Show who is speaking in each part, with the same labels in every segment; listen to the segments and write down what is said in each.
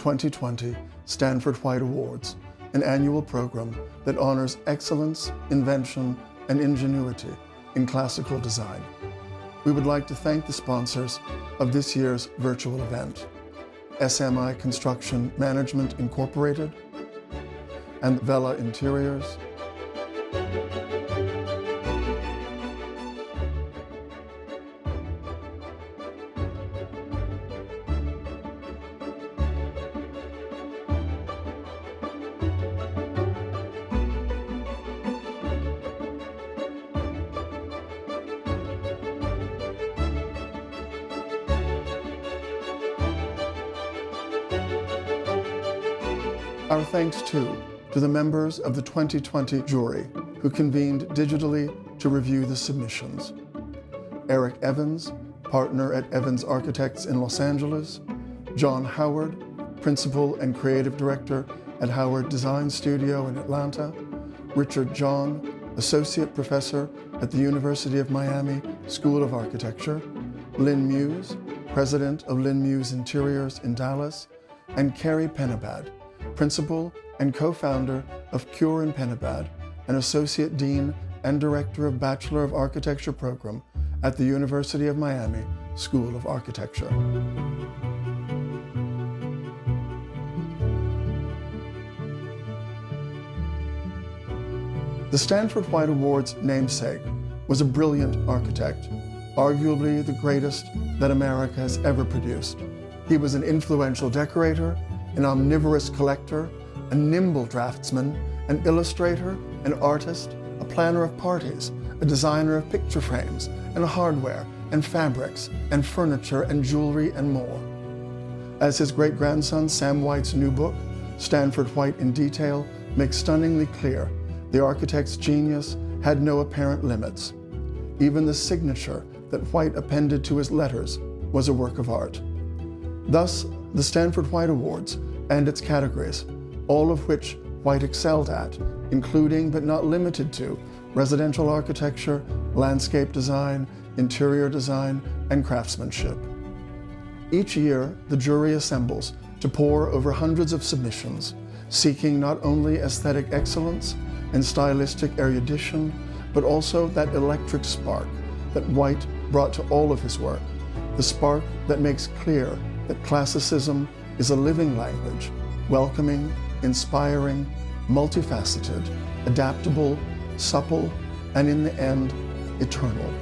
Speaker 1: 2020 Stanford White Awards, an annual program that honors excellence, invention, and ingenuity in classical design. We would like to thank the sponsors of this year's virtual event, SMI Construction Management Incorporated and Vela Interiors, Our thanks, too, to the members of the 2020 jury who convened digitally to review the submissions. Eric Evans, partner at Evans Architects in Los Angeles, John Howard, principal and creative director at Howard Design Studio in Atlanta, Richard John, associate professor at the University of Miami School of Architecture, Lynn Muse, president of Lynn Muse Interiors in Dallas, and Carrie Penabad, principal and co-founder of Cure in Penabad, an associate dean and director of Bachelor of Architecture program at the University of Miami School of Architecture. The Stanford White Awards namesake was a brilliant architect, arguably the greatest that America has ever produced. He was an influential decorator, an omnivorous collector, a nimble draftsman, an illustrator, an artist, a planner of parties, a designer of picture frames, and hardware, and fabrics, and furniture, and jewelry, and more. As his great-grandson Sam White's new book, Stanford White in Detail, makes stunningly clear, the architect's genius had no apparent limits. Even the signature that White appended to his letters was a work of art. Thus, the Stanford White Awards and its categories, all of which White excelled at, including but not limited to residential architecture, landscape design, interior design, and craftsmanship. Each year, the jury assembles to pore over hundreds of submissions, seeking not only aesthetic excellence and stylistic erudition, but also that electric spark that White brought to all of his work, the spark that makes clear that classicism is a living language, welcoming, inspiring, multifaceted, adaptable, supple, and in the end, eternal.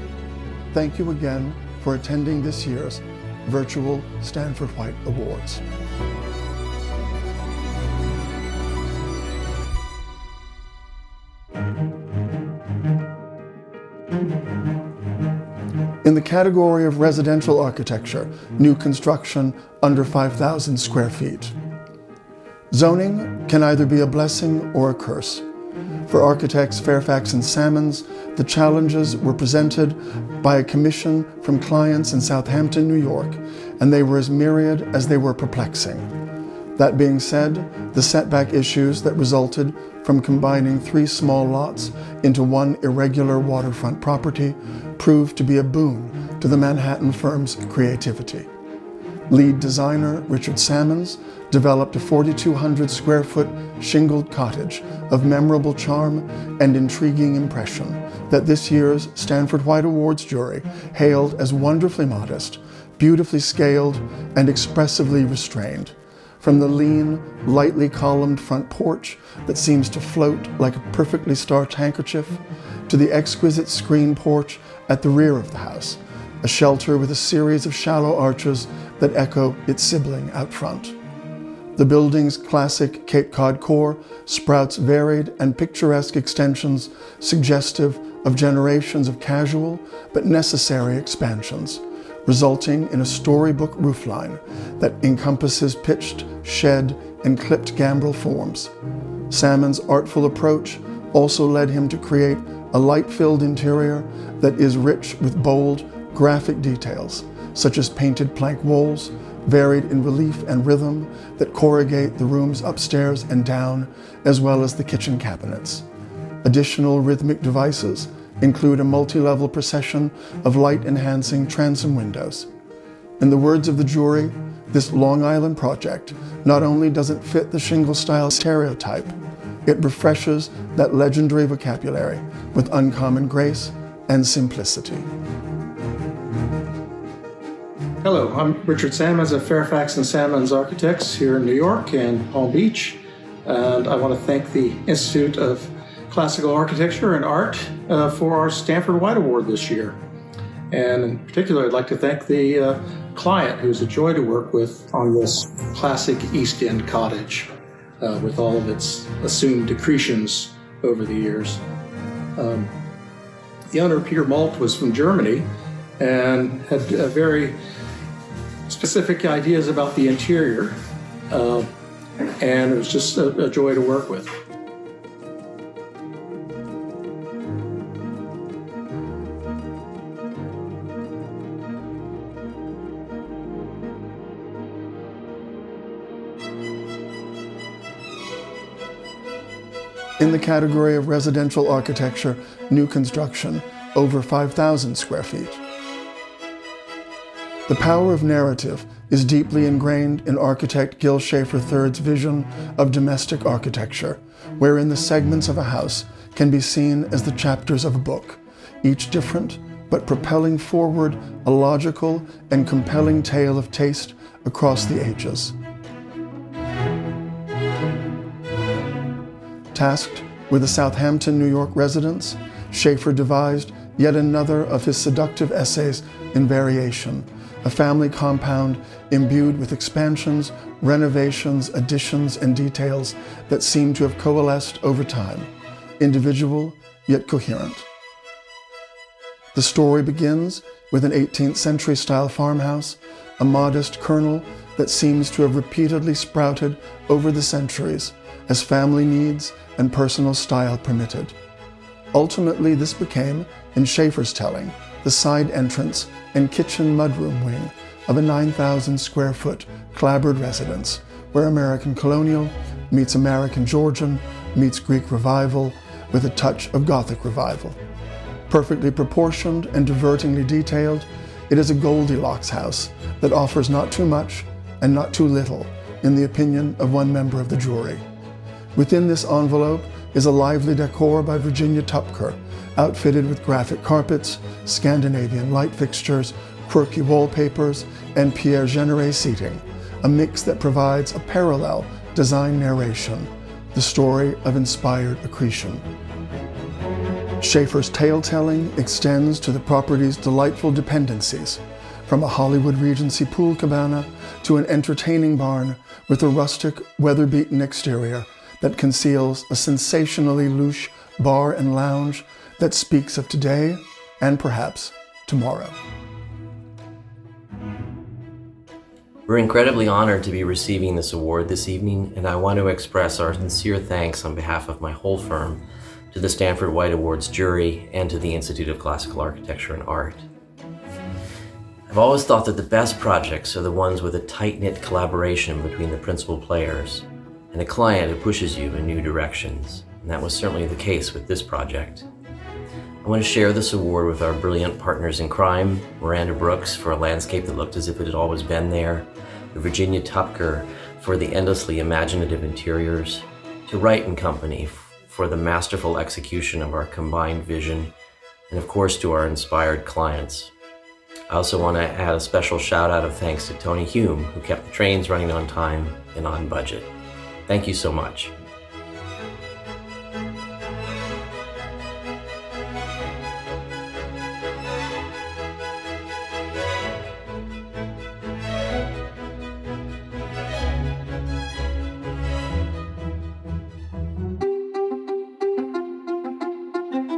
Speaker 1: Thank you again for attending this year's virtual Stanford White Awards. In the category of residential architecture, new construction under 5,000 square feet. Zoning can either be a blessing or a curse. For architects Fairfax and Sammons, the challenges were presented by a commission from clients in Southampton, New York, and they were as myriad as they were perplexing. That being said, the setback issues that resulted from combining 3 small lots into one irregular waterfront property proved to be a boon to the Manhattan firm's creativity. Lead designer Richard Sammons developed a 4,200 square foot shingled cottage of memorable charm and intriguing impression that this year's Stanford White Awards jury hailed as wonderfully modest, beautifully scaled, and expressively restrained. From the lean, lightly columned front porch that seems to float like a perfectly starched handkerchief, to the exquisite screen porch at the rear of the house, a shelter with a series of shallow arches that echo its sibling out front. The building's classic Cape Cod core sprouts varied and picturesque extensions suggestive of generations of casual but necessary expansions, resulting in a storybook roofline that encompasses pitched, shed, and clipped gambrel forms. Sammons' artful approach also led him to create a light-filled interior that is rich with bold, graphic details, such as painted plank walls, varied in relief and rhythm, that corrugate the rooms upstairs and down, as well as the kitchen cabinets. Additional rhythmic devices include a multi-level procession of light-enhancing transom windows. In the words of the jury, This Long Island project not only doesn't fit the shingle-style stereotype, it refreshes that legendary vocabulary with uncommon grace and simplicity.
Speaker 2: Hello, I'm Richard Sammons of Fairfax and Sammons Architects here in New York and Palm Beach, and I want to thank the Institute of Classical Architecture and Art for our Stanford White Award this year. And in particular, I'd like to thank the client, who's a joy to work with on this classic East End cottage with all of its assumed accretions over the years. The owner, Peter Malt, was from Germany and had very specific ideas about the interior, and it was just a joy to work with.
Speaker 1: In the category of residential architecture, new construction, over 5,000 square feet. The power of narrative is deeply ingrained in architect Gil Schafer III's vision of domestic architecture, wherein the segments of a house can be seen as the chapters of a book, each different but propelling forward a logical and compelling tale of taste across the ages. Tasked with a Southampton, New York residence, Schafer devised yet another of his seductive essays in variation, a family compound imbued with expansions, renovations, additions, and details that seem to have coalesced over time, individual yet coherent. The story begins with an 18th century style farmhouse, a modest kernel that seems to have repeatedly sprouted over the centuries as family needs and personal style permitted. Ultimately, this became, in Schafer's telling, the side entrance and kitchen mudroom wing of a 9,000 square foot clapboard residence where American colonial meets American Georgian meets Greek revival with a touch of Gothic revival. Perfectly proportioned and divertingly detailed, it is a Goldilocks house that offers not too much and not too little, in the opinion of one member of the jury. Within this envelope is a lively decor by Virginia Tupker, outfitted with graphic carpets, Scandinavian light fixtures, quirky wallpapers, and Pierre Generet seating, a mix that provides a parallel design narration, the story of inspired accretion. Schafer's tale-telling extends to the property's delightful dependencies, from a Hollywood Regency pool cabana to an entertaining barn with a rustic, weather-beaten exterior that conceals a sensationally louche bar and lounge that speaks of today and perhaps tomorrow.
Speaker 3: We're incredibly honored to be receiving this award this evening, and I want to express our sincere thanks on behalf of my whole firm to the Stanford White Awards jury and to the Institute of Classical Architecture and Art. I've always thought that the best projects are the ones with a tight-knit collaboration between the principal players and a client who pushes you in new directions, and that was certainly the case with this project. I want to share this award with our brilliant partners in crime, Miranda Brooks for a landscape that looked as if it had always been there, to Virginia Tupker for the endlessly imaginative interiors, to Wright & Company for the masterful execution of our combined vision, and of course to our inspired clients. I also want to add a special shout out of thanks to Tony Hume, who kept the trains running on time and on budget. Thank you so much.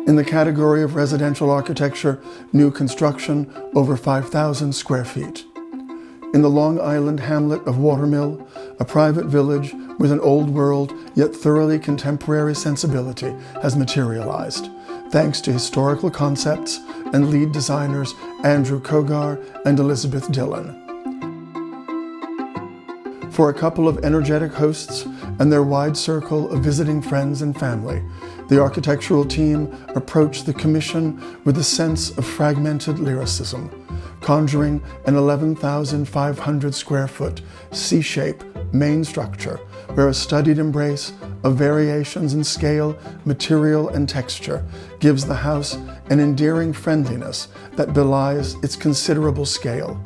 Speaker 1: In the category of residential architecture, new construction, over 5,000 square feet. In the Long Island hamlet of Watermill, a private village with an old world yet thoroughly contemporary sensibility has materialized, thanks to historical concepts and lead designers Andrew Kogar and Elizabeth Dillon. For a couple of energetic hosts and their wide circle of visiting friends and family, the architectural team approached the commission with a sense of fragmented lyricism, conjuring an 11,500 square foot C-shape main structure where a studied embrace of variations in scale, material, and texture gives the house an endearing friendliness that belies its considerable scale.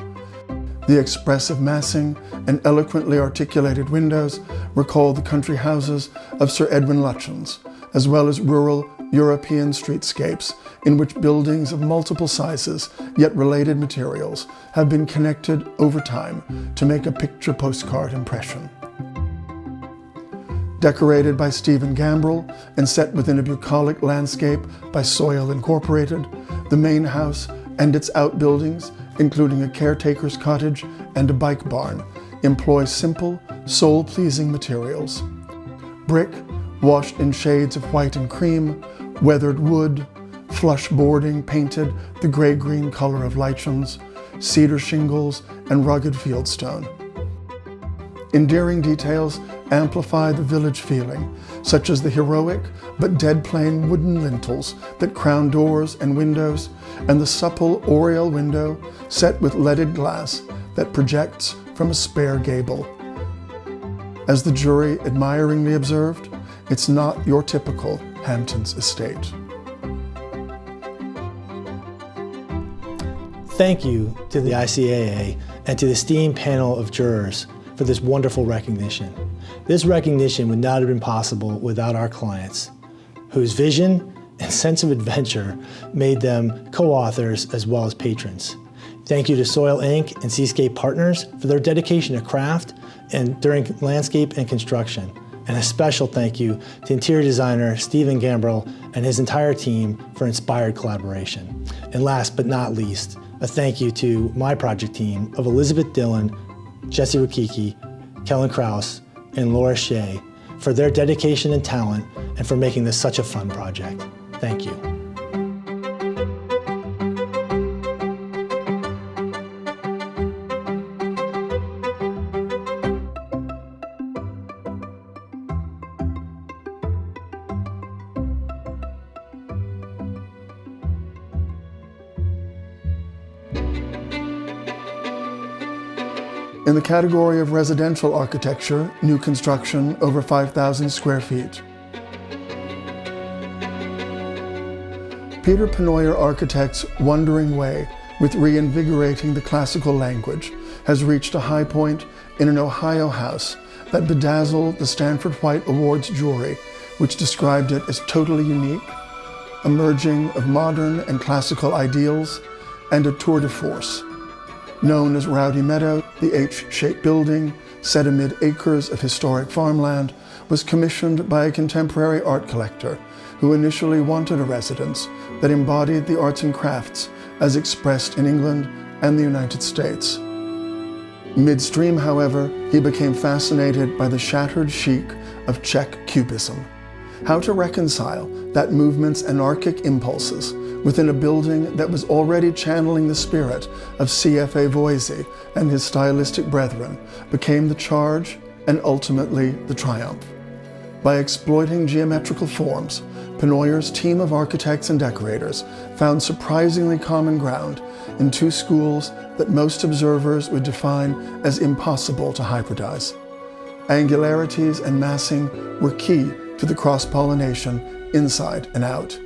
Speaker 1: The expressive massing and eloquently articulated windows recall the country houses of Sir Edwin Lutyens, as well as rural European streetscapes in which buildings of multiple sizes, yet related materials, have been connected over time to make a picture postcard impression. Decorated by Stephen Gambrell and set within a bucolic landscape by Soil Incorporated, the main house and its outbuildings, including a caretaker's cottage and a bike barn, employ simple, soul-pleasing materials. Brick, washed in shades of white and cream, weathered wood, flush boarding painted the gray-green color of lichens, cedar shingles, and rugged fieldstone. Endearing details amplify the village feeling, such as the heroic but dead plain wooden lintels that crown doors and windows, and the supple oriel window set with leaded glass that projects from a spare gable. As the jury admiringly observed, it's not your typical Hamptons estate.
Speaker 4: Thank you to the ICAA and to the esteemed panel of jurors for this wonderful recognition. This recognition would not have been possible without our clients, whose vision and sense of adventure made them co-authors as well as patrons. Thank you to Soil Inc. and Seascape Partners for their dedication to craft and during landscape and construction. And a special thank you to interior designer Stephen Gambrell and his entire team for inspired collaboration. And last but not least, a thank you to my project team of Elizabeth Dillon, Jesse Wakiki, Kellen Krause, and Laura Shea for their dedication and talent and for making this such a fun project. Thank you.
Speaker 1: In the category of residential architecture, new construction over 5,000 square feet. Peter Pennoyer Architects' wandering way with reinvigorating the classical language has reached a high point in an Ohio house that bedazzled the Stanford White Awards jury, which described it as totally unique, a merging of modern and classical ideals, and a tour de force. Known as Rowdy Meadow, the H-shaped building, set amid acres of historic farmland, was commissioned by a contemporary art collector who initially wanted a residence that embodied the arts and crafts as expressed in England and the United States. Midstream, however, he became fascinated by the shattered chic of Czech cubism. How to reconcile that movement's anarchic impulses within a building that was already channeling the spirit of CFA Voith and his stylistic brethren became the charge and ultimately the triumph. By exploiting geometrical forms, Pennoyer's team of architects and decorators found surprisingly common ground in two schools that most observers would define as impossible to hybridize. Angularities and massing were key to the cross-pollination inside and out.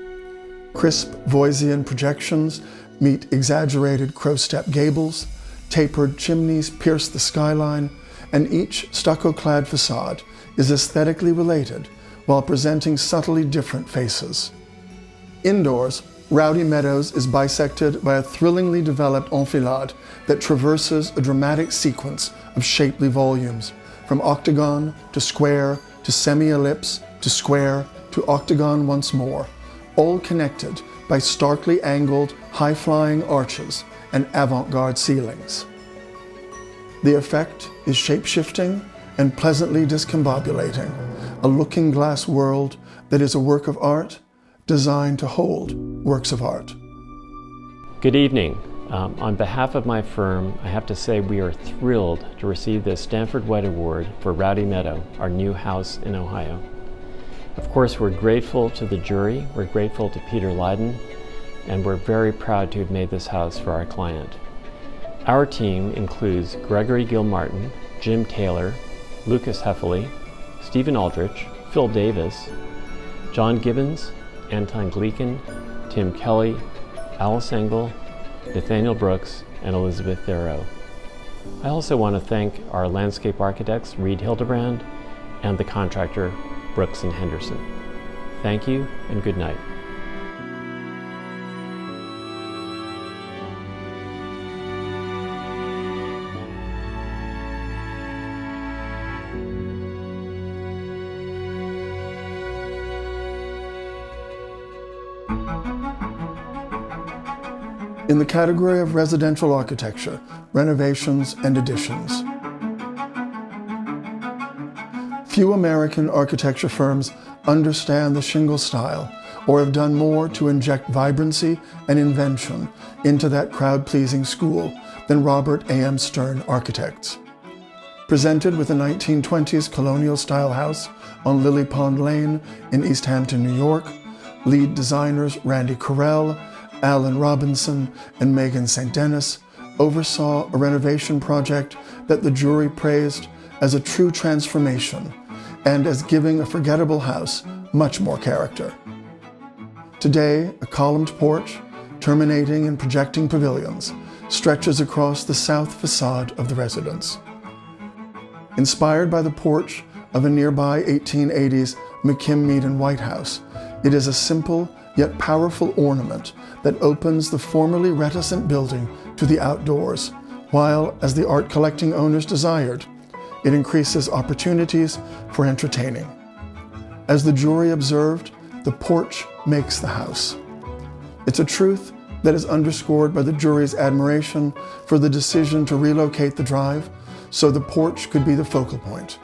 Speaker 1: Crisp Voithian projections meet exaggerated crow-step gables, tapered chimneys pierce the skyline, and each stucco-clad facade is aesthetically related while presenting subtly different faces. Indoors, Rowdy Meadows is bisected by a thrillingly developed enfilade that traverses a dramatic sequence of shapely volumes, from octagon to square to semi-ellipse to square to octagon once more, all connected by starkly angled, high-flying arches and avant-garde ceilings. The effect is shape-shifting and pleasantly discombobulating, a looking-glass world that is a work of art designed to hold works of art.
Speaker 5: Good evening. On behalf of my firm, I have to say we are thrilled to receive this Stanford White Award for Rowdy Meadow, our new house in Ohio. Of course, we're grateful to the jury, we're grateful to Peter Lyden, and we're very proud to have made this house for our client. Our team includes Gregory Gilmartin, Jim Taylor, Lucas Heffley, Stephen Aldrich, Phil Davis, John Gibbons, Anton Gleekin, Tim Kelly, Alice Engel, Nathaniel Brooks, and Elizabeth Theroux. I also want to thank our landscape architects, Reed Hildebrand, and the contractor, Brooks and Henderson. Thank you and good night.
Speaker 1: In the category of residential architecture, renovations and additions. Few American architecture firms understand the shingle style or have done more to inject vibrancy and invention into that crowd-pleasing school than Robert A.M. Stern Architects. Presented with a 1920s colonial-style house on Lily Pond Lane in East Hampton, New York, lead designers Randy Carell, Alan Robinson, and Megan St. Denis oversaw a renovation project that the jury praised as a true transformation and as giving a forgettable house much more character. Today, a columned porch, terminating and projecting pavilions, stretches across the south facade of the residence. Inspired by the porch of a nearby 1880s McKim Mead and White house, it is a simple yet powerful ornament that opens the formerly reticent building to the outdoors, while, as the art collecting owners desired, it increases opportunities for entertaining. As the jury observed, the porch makes the house. It's a truth that is underscored by the jury's admiration for the decision to relocate the drive so the porch could be the focal point.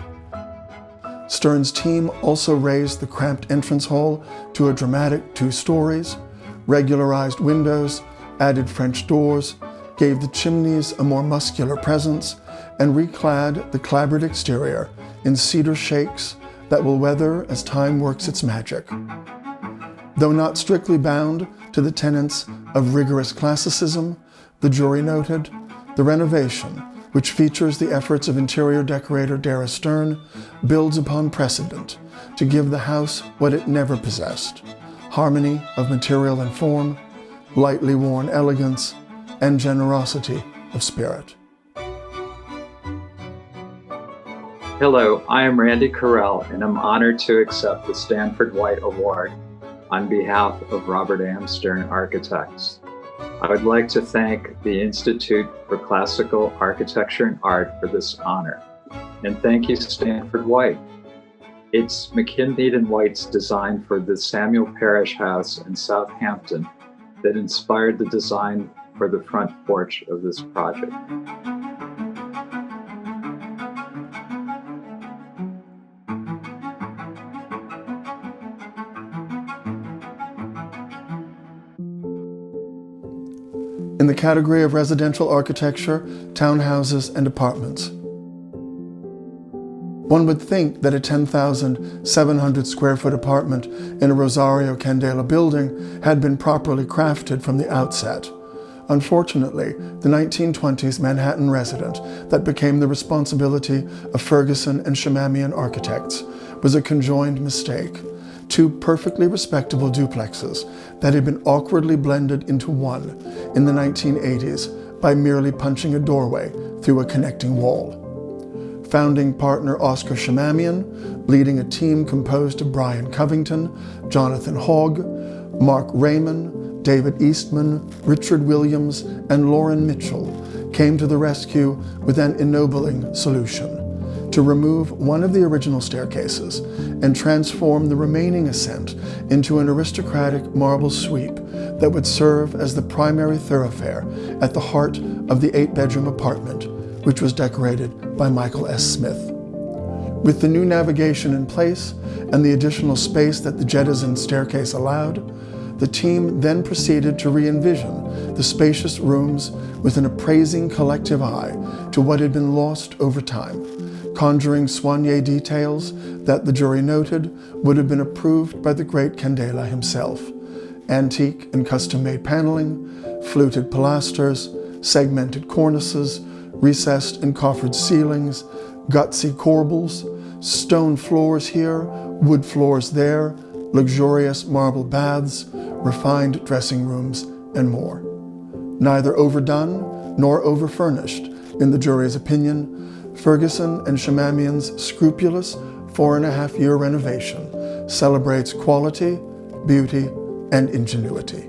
Speaker 1: Stern's team also raised the cramped entrance hall to a dramatic 2 stories, regularized windows, added French doors, gave the chimneys a more muscular presence, and reclad the clapboard exterior in cedar shakes that will weather as time works its magic. Though not strictly bound to the tenets of rigorous classicism, the jury noted, the renovation, which features the efforts of interior decorator Dara Stern, builds upon precedent to give the house what it never possessed: harmony of material and form, lightly worn elegance, and generosity of spirit.
Speaker 6: Hello, I am Randy Carell, and I'm honored to accept the Stanford White Award on behalf of Robert A.M. Stern Architects. I would like to thank the Institute for Classical Architecture and Art for this honor. And thank you, Stanford White. It's McKim Mead and White's design for the Samuel Parish House in Southampton that inspired the design for the front porch of this project.
Speaker 1: In the category of residential architecture, townhouses and apartments. One would think that a 10,700 square foot apartment in a Rosario Candela building had been properly crafted from the outset. Unfortunately, the 1920s Manhattan resident that became the responsibility of Ferguson and Shamamian architects was a conjoined mistake. 2 perfectly respectable duplexes that had been awkwardly blended into one in the 1980s by merely punching a doorway through a connecting wall. Founding partner Oscar Shamamian, leading a team composed of Brian Covington, Jonathan Hogg, Mark Raymond, David Eastman, Richard Williams, and Lauren Mitchell, came to the rescue with an ennobling solution: to remove one of the original staircases and transform the remaining ascent into an aristocratic marble sweep that would serve as the primary thoroughfare at the heart of the 8-bedroom apartment, which was decorated by Michael S. Smith. With the new navigation in place and the additional space that the jettisoned staircase allowed, the team then proceeded to re-envision the spacious rooms with an appraising collective eye to what had been lost over time, conjuring soigné details that the jury noted would have been approved by the great Candela himself. Antique and custom-made paneling, fluted pilasters, segmented cornices, recessed and coffered ceilings, gutsy corbels, stone floors here, wood floors there, luxurious marble baths, refined dressing rooms, and more. Neither overdone nor overfurnished, in the jury's opinion, Ferguson and Shamamian's scrupulous 4.5-year renovation celebrates quality, beauty, and ingenuity.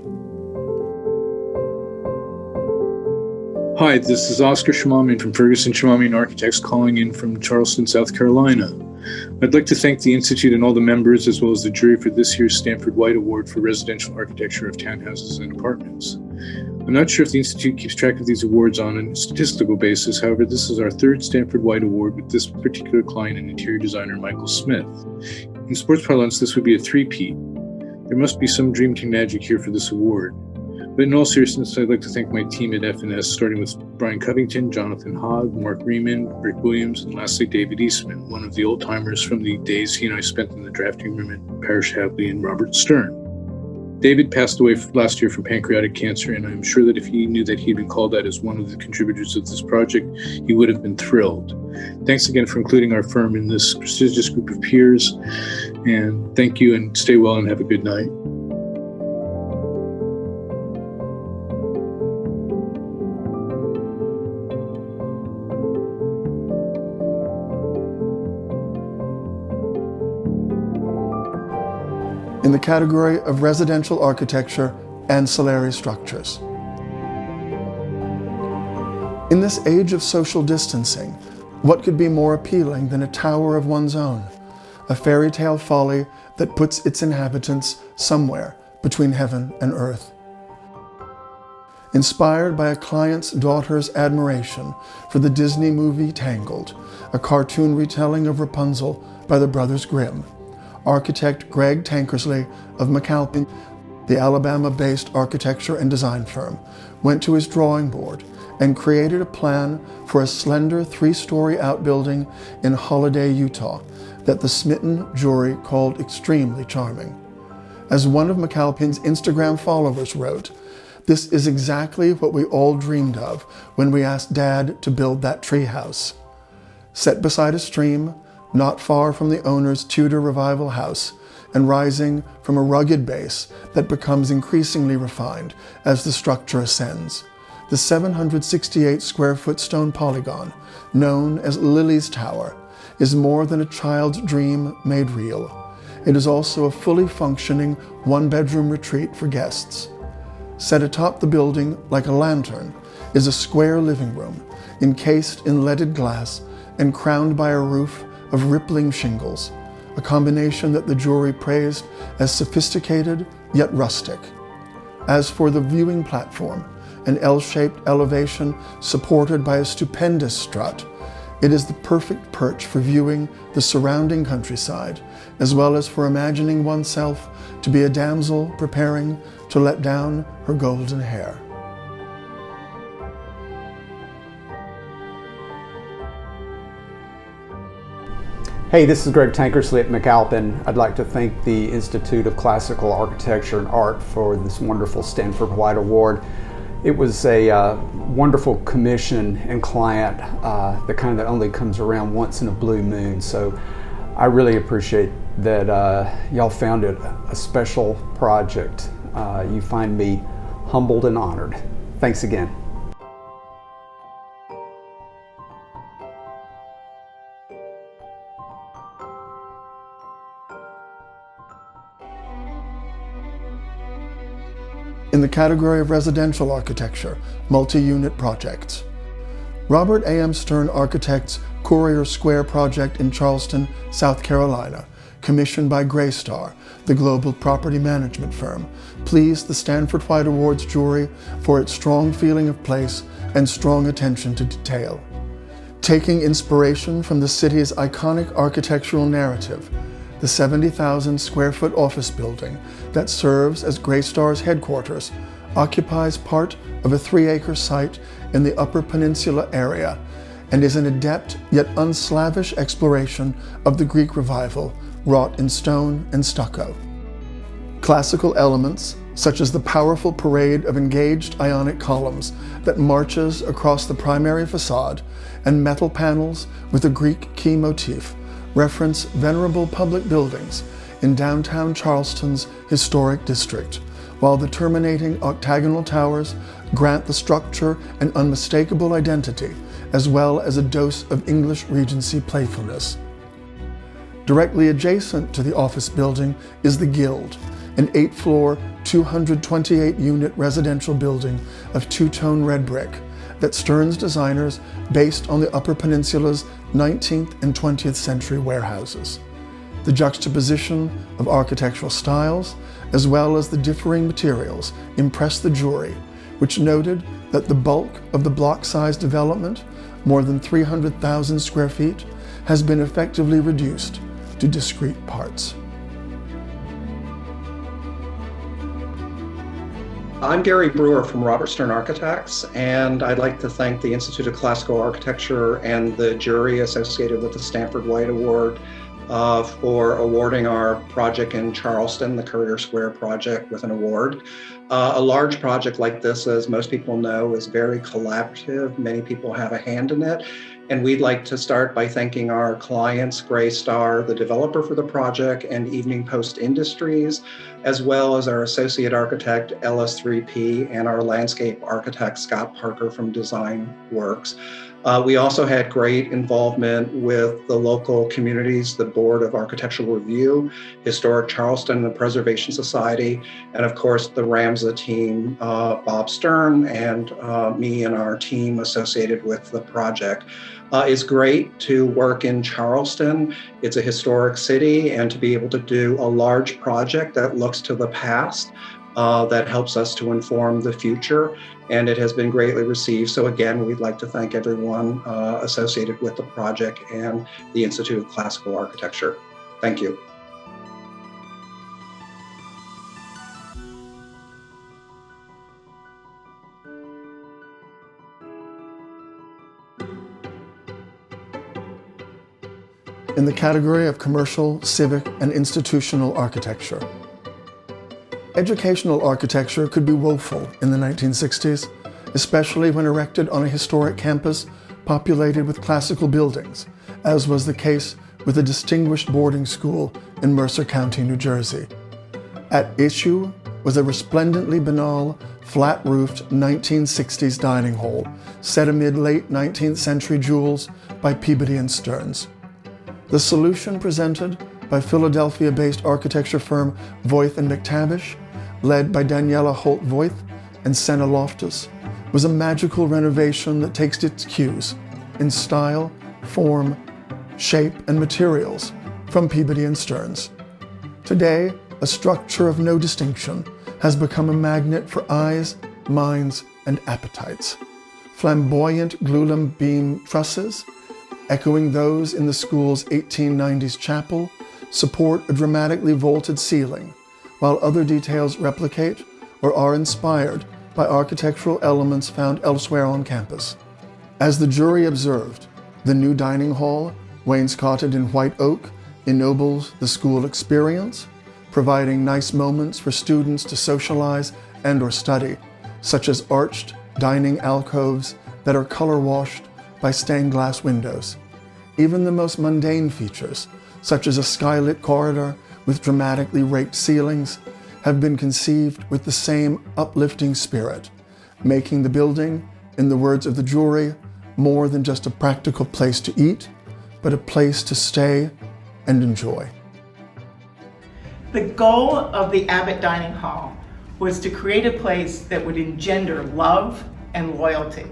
Speaker 7: Hi, this is Oscar Shamamian from Ferguson Shamamian Architects calling in from Charleston, South Carolina. I'd like to thank the Institute and all the members as well as the jury for this year's Stanford White Award for Residential Architecture of Townhouses and Apartments. I'm not sure if the Institute keeps track of these awards on a statistical basis, however, this is our third Stanford White Award with this particular client and interior designer Michael Smith. In sports parlance, this would be a three-peat. There must be some dream team magic here for this award. But in all seriousness, I'd like to thank my team at F&S, starting with Brian Covington, Jonathan Hogg, Mark Riemann, Rick Williams, and lastly David Eastman, one of the old-timers from the days he and I spent in the drafting room at Parrish Hadley and Robert Stern. David passed away last year from pancreatic cancer, and I'm sure that if he knew that he'd been called out as one of the contributors of this project, he would have been thrilled. Thanks again for including our firm in this prestigious group of peers, and thank you and stay well and have a good night.
Speaker 1: In the category of residential architecture, ancillary structures. In this age of social distancing, what could be more appealing than a tower of one's own, a fairy tale folly that puts its inhabitants somewhere between heaven and earth? Inspired by a client's daughter's admiration for the Disney movie Tangled, a cartoon retelling of Rapunzel by the Brothers Grimm, architect Greg Tankersley of McAlpin, the Alabama-based architecture and design firm, went to his drawing board and created a plan for a slender 3-story outbuilding in Holiday, Utah, that the smitten jury called extremely charming. As one of McAlpin's Instagram followers wrote, "This is exactly what we all dreamed of when we asked Dad to build that treehouse." Set beside a stream, not far from the owner's Tudor Revival house, and rising from a rugged base that becomes increasingly refined as the structure ascends. The 768-square-foot stone polygon, known as Lily's Tower, is more than a child's dream made real. It is also a fully functioning one-bedroom retreat for guests. Set atop the building like a lantern is a square living room, encased in leaded glass and crowned by a roof of rippling shingles, a combination that the jury praised as sophisticated yet rustic. As for the viewing platform, an L-shaped elevation supported by a stupendous strut, it is the perfect perch for viewing the surrounding countryside, as well as for imagining oneself to be a damsel preparing to let down her golden hair.
Speaker 8: Hey, this is Greg Tankersley at McAlpin. I'd like to thank the Institute of Classical Architecture and Art for this wonderful Stanford White Award. It was a wonderful commission and client, the kind that only comes around once in a blue moon. So I really appreciate that y'all found it a special project. You find me humbled and honored. Thanks again.
Speaker 1: In the category of residential architecture, multi-unit projects. Robert A.M. Stern Architects' Courier Square project in Charleston, South Carolina, commissioned by Greystar, the global property management firm, pleased the Stanford White Awards jury for its strong feeling of place and strong attention to detail. Taking inspiration from the city's iconic architectural narrative, the the 70,000 square foot office building that serves as Greystar's headquarters occupies part of a 3-acre site in the Upper Peninsula area and is an adept yet unslavish exploration of the Greek revival wrought in stone and stucco. Classical elements, such as the powerful parade of engaged Ionic columns that marches across the primary facade, and metal panels with a Greek key motif, reference venerable public buildings in downtown Charleston's historic district, while the terminating octagonal towers grant the structure an unmistakable identity, as well as a dose of English Regency playfulness. Directly adjacent to the office building is the Guild, an 8-floor, 228-unit residential building of two-tone red brick that Stearns designers based on the Upper Peninsula's 19th and 20th century warehouses. The juxtaposition of architectural styles, as well as the differing materials, impressed the jury, which noted that the bulk of the block-sized development, more than 300,000 square feet, has been effectively reduced to discrete parts.
Speaker 2: I'm Gary Brewer from Robert Stern Architects, and I'd like to thank the Institute of Classical Architecture and the jury associated with the Stanford White Award for awarding our project in Charleston, the Courier Square project, with an award. A large project like this, as most people know, is very collaborative. Many people have a hand in it. And we'd like to start by thanking our clients, Greystar, the developer for the project, and Evening Post Industries, as well as our associate architect, LS3P, and our landscape architect, Scott Parker from Design Works. We also had great involvement with the local communities, the Board of Architectural Review, Historic Charleston, and the Preservation Society, and of course the RAMSA team, Bob Stern, and me and our team associated with the project. It's great to work in Charleston. It's a historic city, and to be able to do a large project that looks to the past, that helps us to inform the future, and it has been greatly received. So again, we'd like to thank everyone associated with the project and the Institute of Classical Architecture. Thank you.
Speaker 1: In the category of commercial, civic, and institutional architecture, educational architecture could be woeful in the 1960s, especially when erected on a historic campus populated with classical buildings, as was the case with a distinguished boarding school in Mercer County, New Jersey. At issue was a resplendently banal, flat-roofed 1960s dining hall set amid late 19th century jewels by Peabody and Stearns. The solution presented by Philadelphia-based architecture firm Voith and Mactavish, led by Daniela Holt Voith and Senna Loftus, was a magical renovation that takes its cues in style, form, shape, and materials from Peabody and Stearns. Today, a structure of no distinction has become a magnet for eyes, minds, and appetites. Flamboyant glulam beam trusses, echoing those in the school's 1890s chapel, support a dramatically vaulted ceiling, while other details replicate or are inspired by architectural elements found elsewhere on campus. As the jury observed, the new dining hall, wainscoted in white oak, ennobles the school experience, providing nice moments for students to socialize and/or study, such as arched dining alcoves that are color-washed by stained glass windows. Even the most mundane features, such as a skylit corridor with dramatically raked ceilings, have been conceived with the same uplifting spirit, making the building, in the words of the jury, more than just a practical place to eat, but a place to stay and enjoy.
Speaker 9: The goal of the Abbott Dining Hall was to create a place that would engender love and loyalty,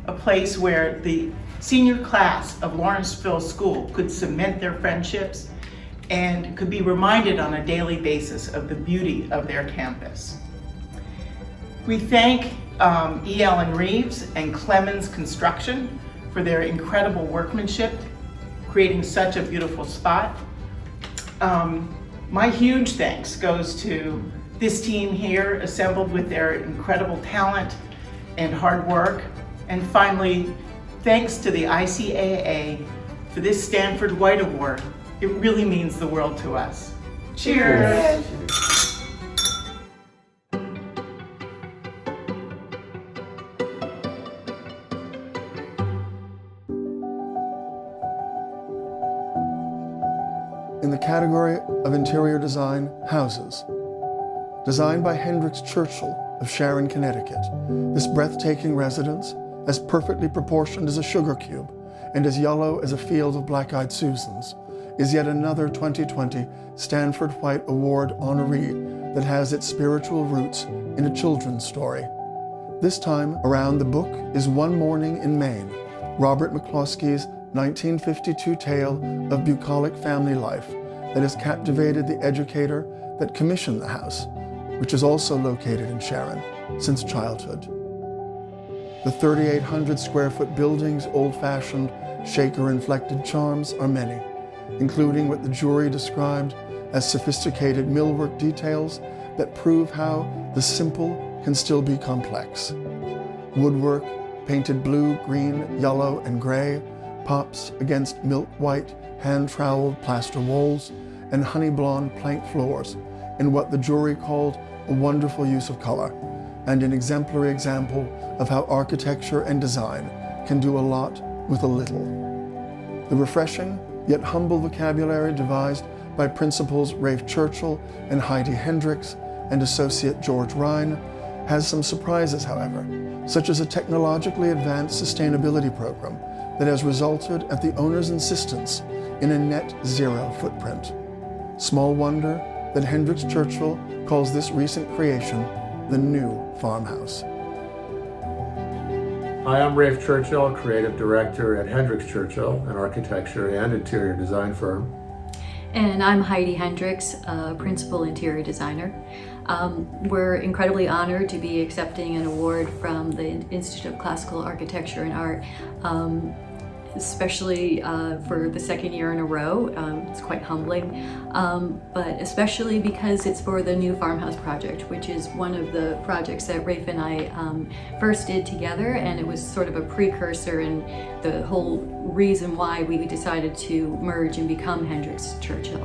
Speaker 9: a place where the senior class of Lawrenceville School could cement their friendships and could be reminded on a daily basis of the beauty of their campus. We thank E.L. and Reeves and Clemens Construction for their incredible workmanship, creating such a beautiful spot. my huge thanks goes to this team here, assembled with their incredible talent and hard work. And finally, thanks to the ICAA for this Stanford White Award. It really means the world to us. Cheers!
Speaker 1: In the category of interior design, houses. Designed by Hendricks Churchill of Sharon, Connecticut, this breathtaking residence, as perfectly proportioned as a sugar cube and as yellow as a field of black-eyed Susans, is yet another 2020 Stanford White Award honoree that has its spiritual roots in a children's story. This time around, the book is One Morning in Maine, Robert McCloskey's 1952 tale of bucolic family life that has captivated the educator that commissioned the house, which is also located in Sharon, since childhood. The 3,800 square foot building's old-fashioned, Shaker-inflected charms are many, including what the jury described as sophisticated millwork details that prove how the simple can still be complex. Woodwork, painted blue, green, yellow, and gray, pops against milk-white, hand-troweled plaster walls and honey-blonde plank floors in what the jury called a wonderful use of color and an exemplary example of how architecture and design can do a lot with a little. The refreshing yet humble vocabulary devised by principals Rafe Churchill and Heidi Hendricks and associate George Rhine has some surprises, however, such as a technologically advanced sustainability program that has resulted, at the owner's insistence, in a net zero footprint. Small wonder that Hendricks Churchill calls this recent creation the new farmhouse.
Speaker 10: Hi, I'm Rafe Churchill, Creative Director at Hendricks Churchill, an architecture and interior design firm.
Speaker 11: And I'm Heidi Hendricks, Principal Interior Designer. We're incredibly honored to be accepting an award from the Institute of Classical Architecture and Art, especially for the second year in a row. It's quite humbling, but especially because it's for the new farmhouse project, which is one of the projects that Rafe and I first did together, and it was sort of a precursor and the whole reason why we decided to merge and become Hendricks Churchill.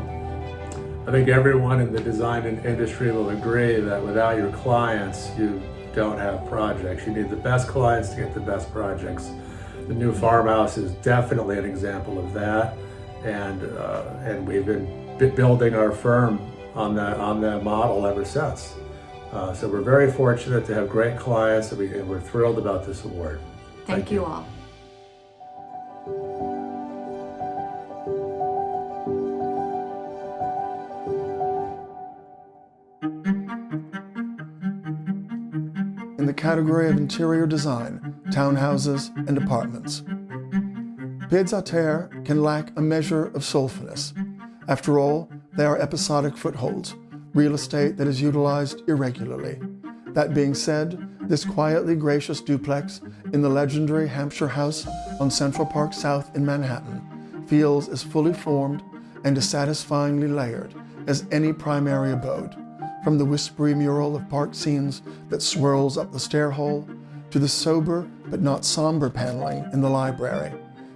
Speaker 10: I think everyone in the design industry will agree that without your clients, you don't have projects. You need the best clients to get the best projects. The new farmhouse is definitely an example of that, and we've been building our firm on that model ever since. So we're very fortunate to have great clients, and we're thrilled about this award.
Speaker 11: Thank you all.
Speaker 1: In the category of interior design, townhouses and apartments. Pied-à-Terre can lack a measure of soulfulness. After all, they are episodic footholds, real estate that is utilized irregularly. That being said, this quietly gracious duplex in the legendary Hampshire House on Central Park South in Manhattan feels as fully formed and as satisfyingly layered as any primary abode, from the whispery mural of park scenes that swirls up the stair hall, to the sober but not somber paneling in the library,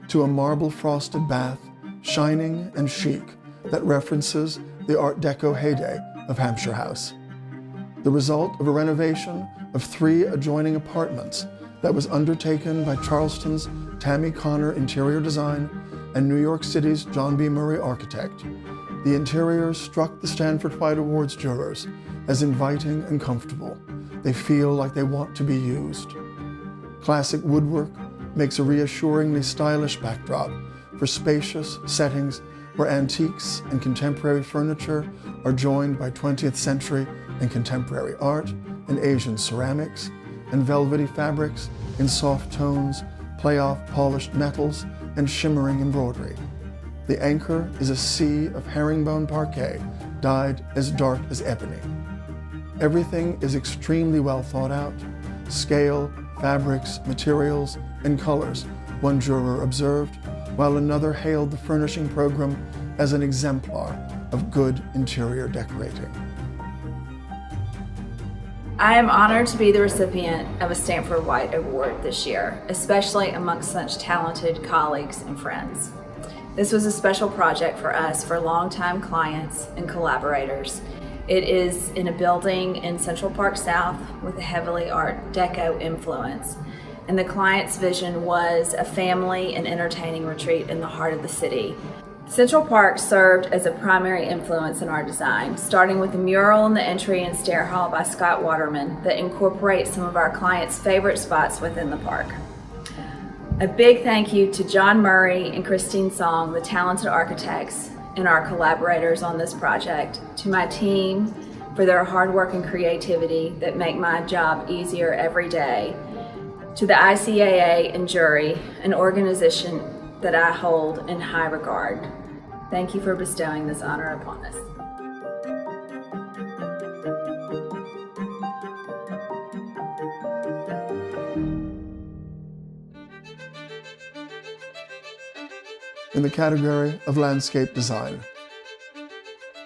Speaker 1: to a marble-frosted bath, shining and chic, that references the Art Deco heyday of Hampshire House. The result of a renovation of 3 adjoining apartments that was undertaken by Charleston's Tammy Connor Interior Design and New York City's John B. Murray Architect, the interiors struck the Stanford White Awards jurors as inviting and comfortable. They feel like they want to be used. Classic woodwork makes a reassuringly stylish backdrop for spacious settings where antiques and contemporary furniture are joined by 20th century and contemporary art and Asian ceramics, and velvety fabrics in soft tones play off polished metals and shimmering embroidery. The anchor is a sea of herringbone parquet dyed as dark as ebony. Everything is extremely well thought out. Scale, fabrics, materials, and colors, one juror observed, while another hailed the furnishing program as an exemplar of good interior decorating.
Speaker 12: I am honored to be the recipient of a Stanford White Award this year, especially amongst such talented colleagues and friends. This was a special project for us, for longtime clients and collaborators. It is in a building in Central Park South with a heavily Art Deco influence. And the client's vision was a family and entertaining retreat in the heart of the city. Central Park served as a primary influence in our design, starting with a mural in the entry and stair hall by Scott Waterman that incorporates some of our clients' favorite spots within the park. A big thank you to John Murray and Christine Song, the talented architects and our collaborators on this project, to my team for their hard work and creativity that make my job easier every day, to the ICAA and jury, an organization that I hold in high regard. Thank you for bestowing this honor upon us.
Speaker 1: In the category of landscape design,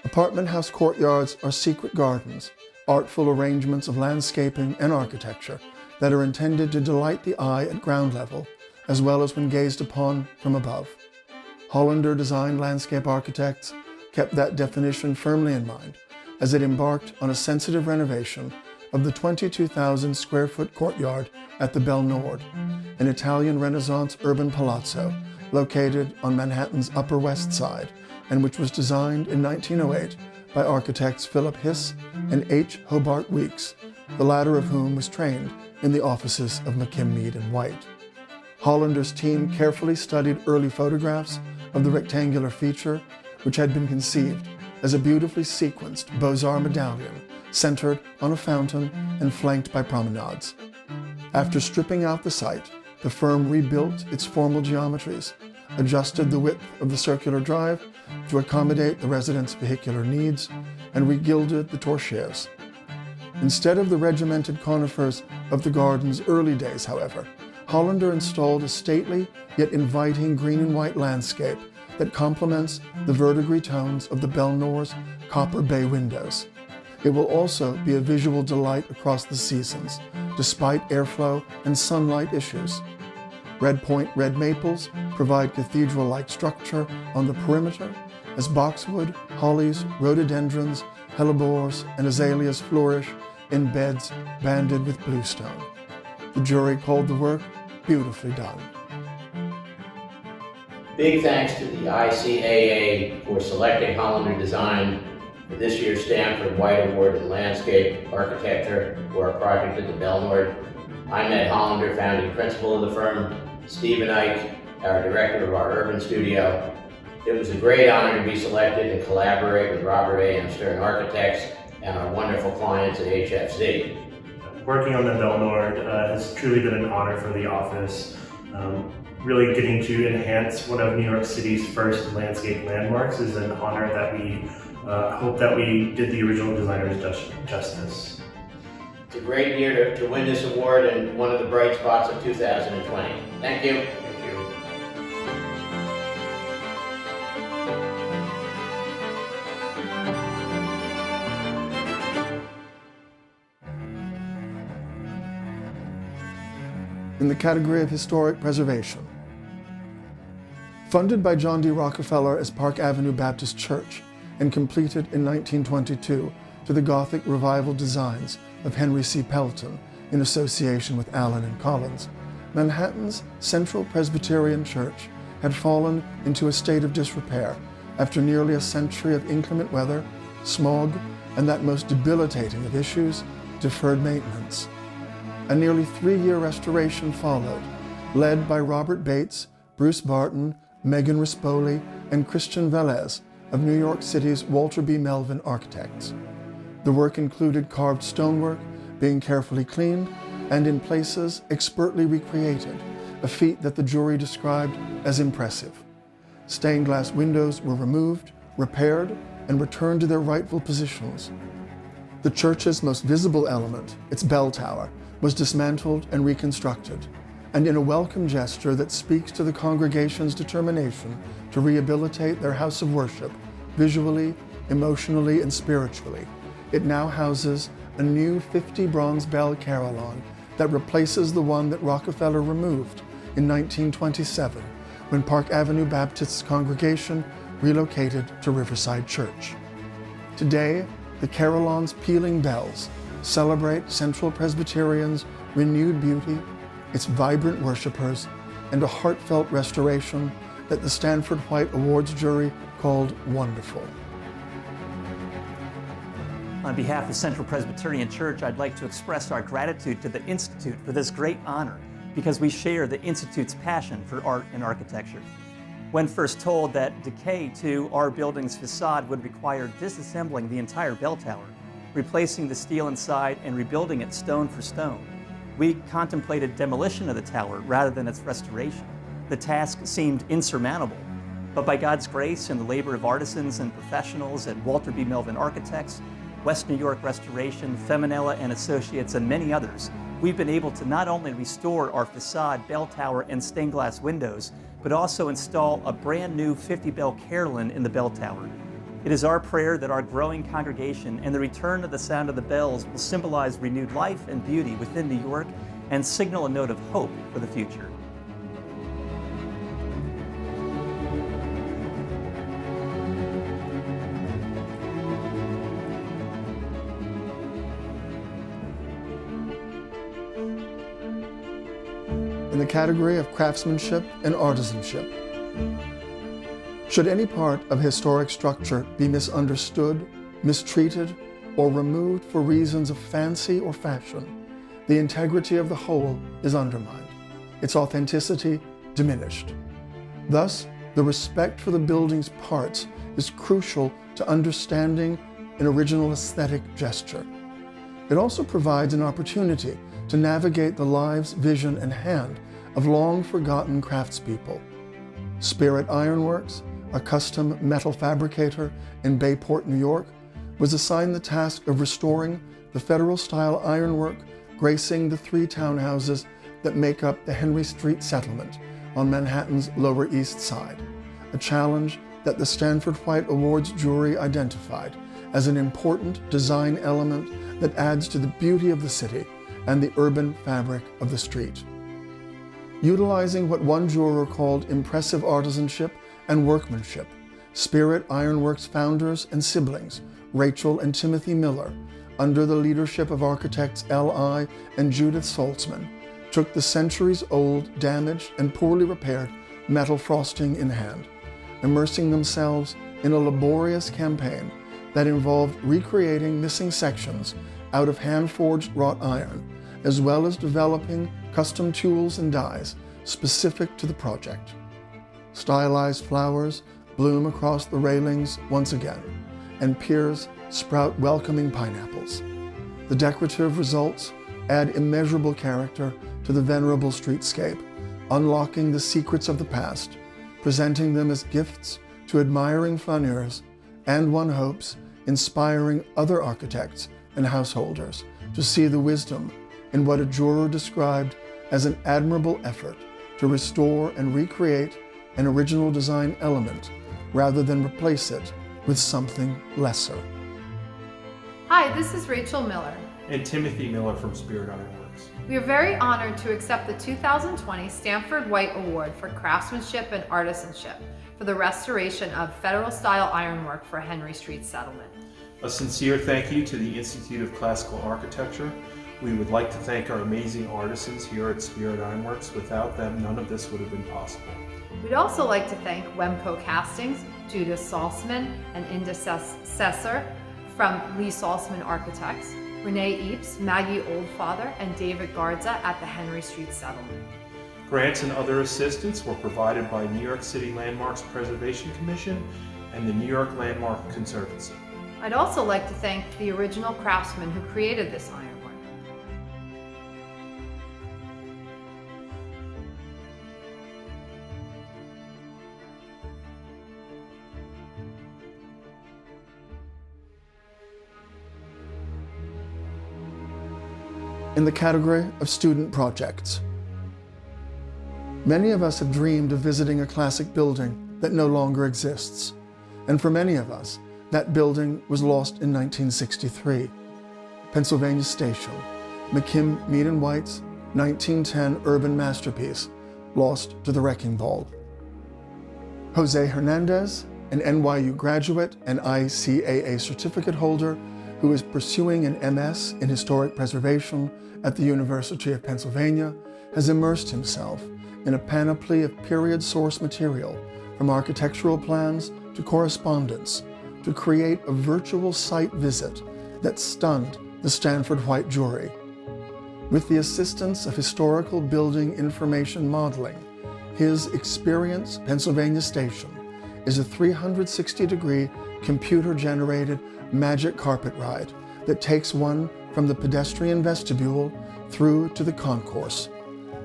Speaker 1: apartment house courtyards are secret gardens, artful arrangements of landscaping and architecture that are intended to delight the eye at ground level, as well as when gazed upon from above. Hollander designed landscape architects kept that definition firmly in mind as it embarked on a sensitive renovation of the 22,000 square foot courtyard at the Belle Nord, an Italian Renaissance urban palazzo located on Manhattan's Upper West Side, and which was designed in 1908 by architects Philip Hiss and H. Hobart Weeks, the latter of whom was trained in the offices of McKim, Mead & White. Hollander's team carefully studied early photographs of the rectangular feature, which had been conceived as a beautifully sequenced Beaux-Arts medallion centered on a fountain and flanked by promenades. After stripping out the site, the firm rebuilt its formal geometries, adjusted the width of the circular drive to accommodate the residents' vehicular needs, and regilded the torchères. Instead of the regimented conifers of the garden's early days, however, Hollander installed a stately yet inviting green and white landscape that complements the verdigris tones of the Belle Nord's copper bay windows. It will also be a visual delight across the seasons, despite airflow and sunlight issues. Red Point red maples provide cathedral-like structure on the perimeter, as boxwood, hollies, rhododendrons, hellebores, and azaleas flourish in beds banded with bluestone. The jury called the work beautifully done.
Speaker 3: Big thanks to the ICAA for selecting Hollander Design for this year's Stanford White Award in Landscape Architecture for our project at the Belle Nord. I met Hollander, founding principal of the firm, Stephen Ike, our director of our urban studio. It was a great honor to be selected and collaborate with Robert A. Stern Architects and our wonderful clients at HFZ.
Speaker 13: Working on the Belle Nord has truly been an honor for the office. Really getting to enhance one of New York City's first landscape landmarks is an honor that we hope that we did the original designers justice.
Speaker 3: It's a great year to win this award and one of the bright spots of 2020. Thank you.
Speaker 13: Thank you.
Speaker 1: In the category of historic preservation, funded by John D. Rockefeller as Park Avenue Baptist Church and completed in 1922 to the Gothic revival designs of Henry C. Pelton in association with Allen and Collins, Manhattan's Central Presbyterian Church had fallen into a state of disrepair after nearly a century of inclement weather, smog, and that most debilitating of issues, deferred maintenance. A nearly 3-year restoration followed, led by Robert Bates, Bruce Barton, Megan Rispoli, and Christian Velez of New York City's Walter B. Melvin Architects. The work included carved stonework being carefully cleaned and in places expertly recreated, a feat that the jury described as impressive. Stained glass windows were removed, repaired, and returned to their rightful positions. The church's most visible element, its bell tower, was dismantled and reconstructed, and in a welcome gesture that speaks to the congregation's determination to rehabilitate their house of worship, visually emotionally and spiritually, it now houses a new 50 bronze bell carillon that replaces the one that Rockefeller removed in 1927 when Park Avenue Baptist's congregation relocated to Riverside Church. Today, the carillon's pealing bells celebrate Central Presbyterian's renewed beauty, its vibrant worshipers, and a heartfelt restoration that the Stanford White Awards jury called wonderful.
Speaker 14: On behalf of Central Presbyterian Church, I'd like to express our gratitude to the Institute for this great honor because we share the Institute's passion for art and architecture. When first told that decay to our building's facade would require disassembling the entire bell tower, replacing the steel inside and rebuilding it stone for stone, we contemplated demolition of the tower rather than its restoration. The task seemed insurmountable, but by God's grace and the labor of artisans and professionals at Walter B. Melvin Architects, West New York Restoration, Feminella and Associates, and many others, we've been able to not only restore our facade, bell tower, and stained glass windows, but also install a brand new 50-bell carillon in the bell tower. It is our prayer that our growing congregation and the return of the sound of the bells will symbolize renewed life and beauty within New York and signal a note of hope for the future.
Speaker 1: In the category of craftsmanship and artisanship. Should any part of historic structure be misunderstood, mistreated, or removed for reasons of fancy or fashion, the integrity of the whole is undermined, its authenticity diminished. Thus, the respect for the building's parts is crucial to understanding an original aesthetic gesture. It also provides an opportunity to navigate the lives, vision, and hand of long-forgotten craftspeople. Spirit Ironworks, a custom metal fabricator in Bayport, New York, was assigned the task of restoring the Federal-style ironwork gracing the 3 townhouses that make up the Henry Street settlement on Manhattan's Lower East Side, a challenge that the Stanford White Awards jury identified as an important design element that adds to the beauty of the city and the urban fabric of the street. Utilizing what one juror called impressive artisanship and workmanship, Spirit Ironworks founders and siblings, Rachel and Timothy Miller, under the leadership of architects L.I. and Judith Saltzman, took the centuries-old, damaged, and poorly repaired metal frosting in hand, immersing themselves in a laborious campaign that involved recreating missing sections out of hand-forged wrought iron, as well as developing custom tools and dies specific to the project. Stylized flowers bloom across the railings once again, and piers sprout welcoming pineapples. The decorative results add immeasurable character to the venerable streetscape, unlocking the secrets of the past, presenting them as gifts to admiring flaneurs, and one hopes, inspiring other architects and householders to see the wisdom in what a juror described as an admirable effort to restore and recreate an original design element rather than replace it with something lesser.
Speaker 15: Hi, this is Rachel Miller.
Speaker 16: And Timothy Miller from Spirit Ironworks.
Speaker 15: We are very honored to accept the 2020 Stanford White Award for Craftsmanship and Artisanship for the restoration of Federal-style ironwork for Henry Street settlement.
Speaker 16: A sincere thank you to the Institute of Classical Architecture. We would like to thank our amazing artisans here at Spirit Ironworks. Without them, none of this would have been possible.
Speaker 15: We'd also like to thank Wemco Castings, Judith Saltzman, and Inda Sesser from Lee Saltzman Architects, Renee Eaps, Maggie Oldfather, and David Garza at the Henry Street Settlement.
Speaker 16: Grants and other assistance were provided by New York City Landmarks Preservation Commission and the New York Landmark Conservancy.
Speaker 15: I'd also like to thank the original craftsmen who created this ironwork.
Speaker 1: In the category of student projects. Many of us have dreamed of visiting a classic building that no longer exists. And for many of us, That building was lost in 1963. Pennsylvania Station, McKim, Mead & White's 1910 urban masterpiece, lost to the wrecking ball. Jose Hernandez, an NYU graduate and ICAA certificate holder who is pursuing an MS in historic preservation at the University of Pennsylvania, has immersed himself in a panoply of period source material, from architectural plans to correspondence, to create a virtual site visit that stunned the Stanford White jury. With the assistance of historical building information modeling, his Experience Pennsylvania Station is a 360-degree computer-generated magic carpet ride that takes one from the pedestrian vestibule through to the concourse.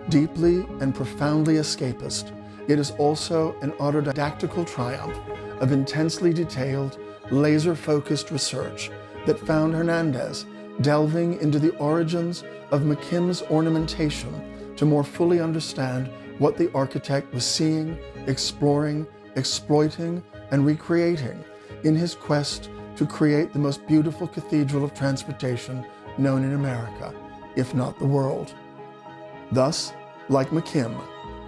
Speaker 1: Deeply and profoundly escapist, it is also an autodidactical triumph of intensely detailed, laser-focused research that found Hernandez delving into the origins of McKim's ornamentation to more fully understand what the architect was seeing, exploring, exploiting, and recreating in his quest to create the most beautiful cathedral of transportation known in America, if not the world. Thus, like McKim,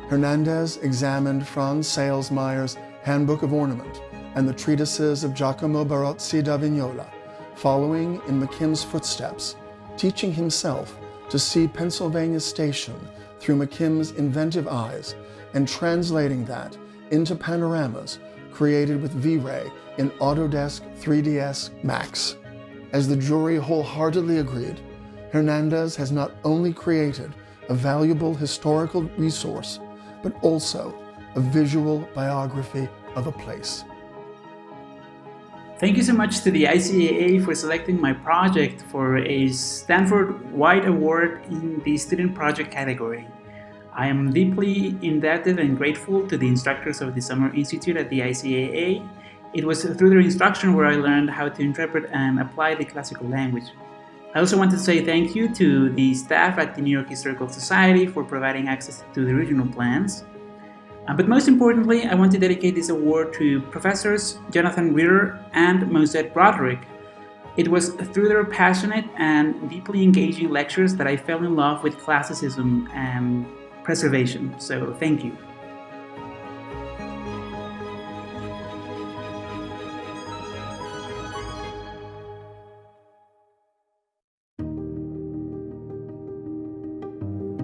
Speaker 1: Hernandez examined Franz Salesmeyer's Handbook of Ornament and the treatises of Giacomo Barozzi da Vignola, following in McKim's footsteps, teaching himself to see Pennsylvania Station through McKim's inventive eyes and translating that into panoramas created with V-Ray in Autodesk 3ds Max. As the jury wholeheartedly agreed, Hernandez has not only created a valuable historical resource, but also a visual biography of a place.
Speaker 17: Thank you so much to the ICAA for selecting my project for a Stanford White Award in the Student Project category. I am deeply indebted and grateful to the instructors of the Summer Institute at the ICAA. It was through their instruction where I learned how to interpret and apply the classical language. I also want to say thank you to the staff at the New York Historical Society for providing access to the original plans. But most importantly, I want to dedicate this award to Professors Jonathan Ritter and Mosette Broderick. It was through their passionate and deeply engaging lectures that I fell in love with classicism and preservation, so thank you.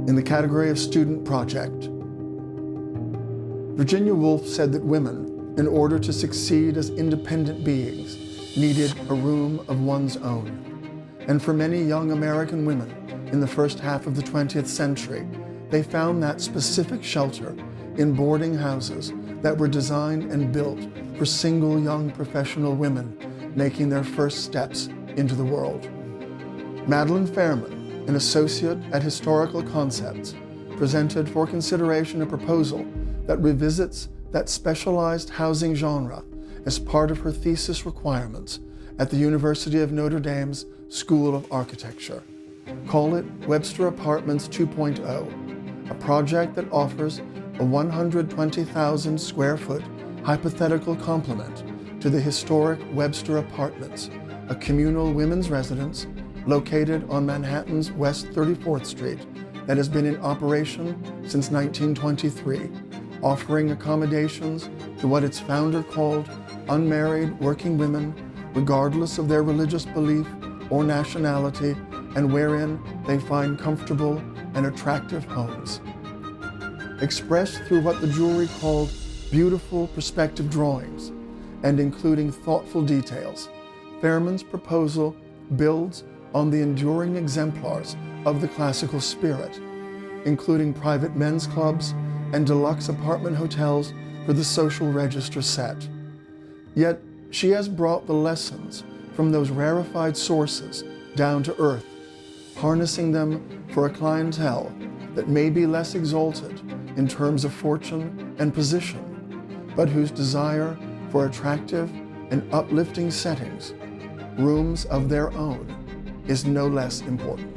Speaker 1: In the category of Student Project, Virginia Woolf said that women, in order to succeed as independent beings, needed a room of one's own. And for many young American women in the first half of the 20th century, they found that specific shelter in boarding houses that were designed and built for single young professional women making their first steps into the world. Madeline Fairman, an associate at Historical Concepts, presented for consideration a proposal that revisits that specialized housing genre as part of her thesis requirements at the University of Notre Dame's School of Architecture. Call it Webster Apartments 2.0, a project that offers a 120,000 square foot hypothetical complement to the historic Webster Apartments, a communal women's residence located on Manhattan's West 34th Street that has been in operation since 1923, offering accommodations to what its founder called unmarried working women, regardless of their religious belief or nationality, and wherein they find comfortable and attractive homes. Expressed through what the jury called beautiful perspective drawings and including thoughtful details, Fairman's proposal builds on the enduring exemplars of the classical spirit, including private men's clubs and deluxe apartment hotels for the social register set. Yet, she has brought the lessons from those rarefied sources down to earth, harnessing them for a clientele that may be less exalted in terms of fortune and position, but whose desire for attractive and uplifting settings, rooms of their own, is no less important.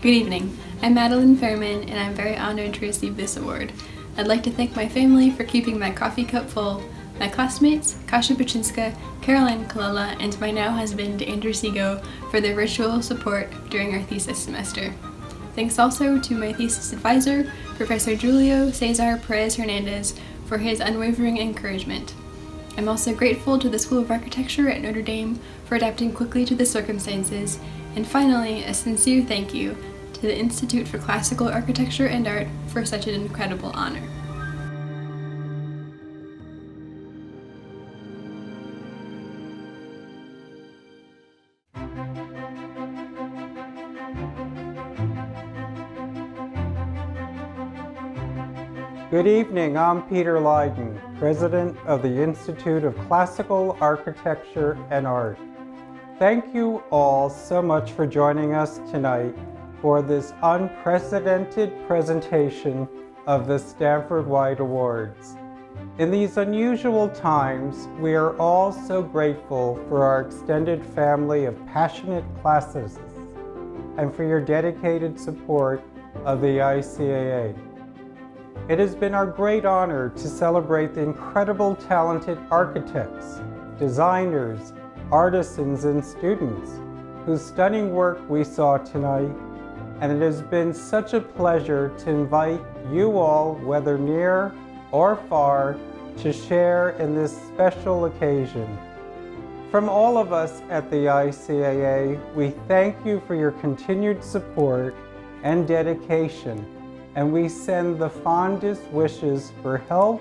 Speaker 18: Good evening. I'm Madeline Fairman, and I'm very honored to receive this award. I'd like to thank my family for keeping my coffee cup full, my classmates, Kasia Pachinska, Caroline Kalala, and my now husband, Andrew Sego, for their virtual support during our thesis semester. Thanks also to my thesis advisor, Professor Julio Cesar Perez Hernandez, for his unwavering encouragement. I'm also grateful to the School of Architecture at Notre Dame for adapting quickly to the circumstances, and finally, a sincere thank you to the Institute for Classical Architecture and Art for such an incredible honor.
Speaker 19: Good evening, I'm Peter Lyden, President of the Institute of Classical Architecture and Art. Thank you all so much for joining us tonight for this unprecedented presentation of the Stanford White Awards. In these unusual times, we are all so grateful for our extended family of passionate classicists and for your dedicated support of the ICAA. It has been our great honor to celebrate the incredible talented architects, designers, artisans, and students whose stunning work we saw tonight, and it has been such a pleasure to invite you all, whether near or far, to share in this special occasion. From all of us at the ICAA, we thank you for your continued support and dedication, and we send the fondest wishes for health,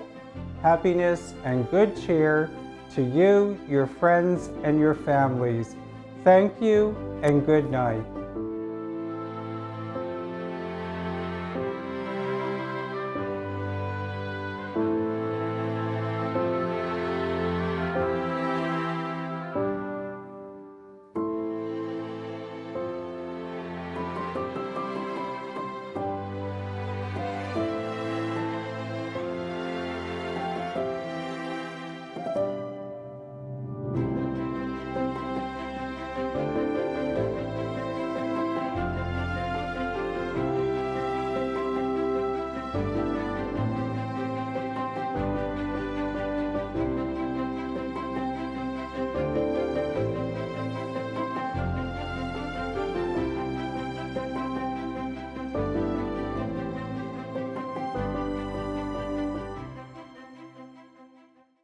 Speaker 19: happiness, and good cheer to you, your friends, and your families. Thank you, and good night.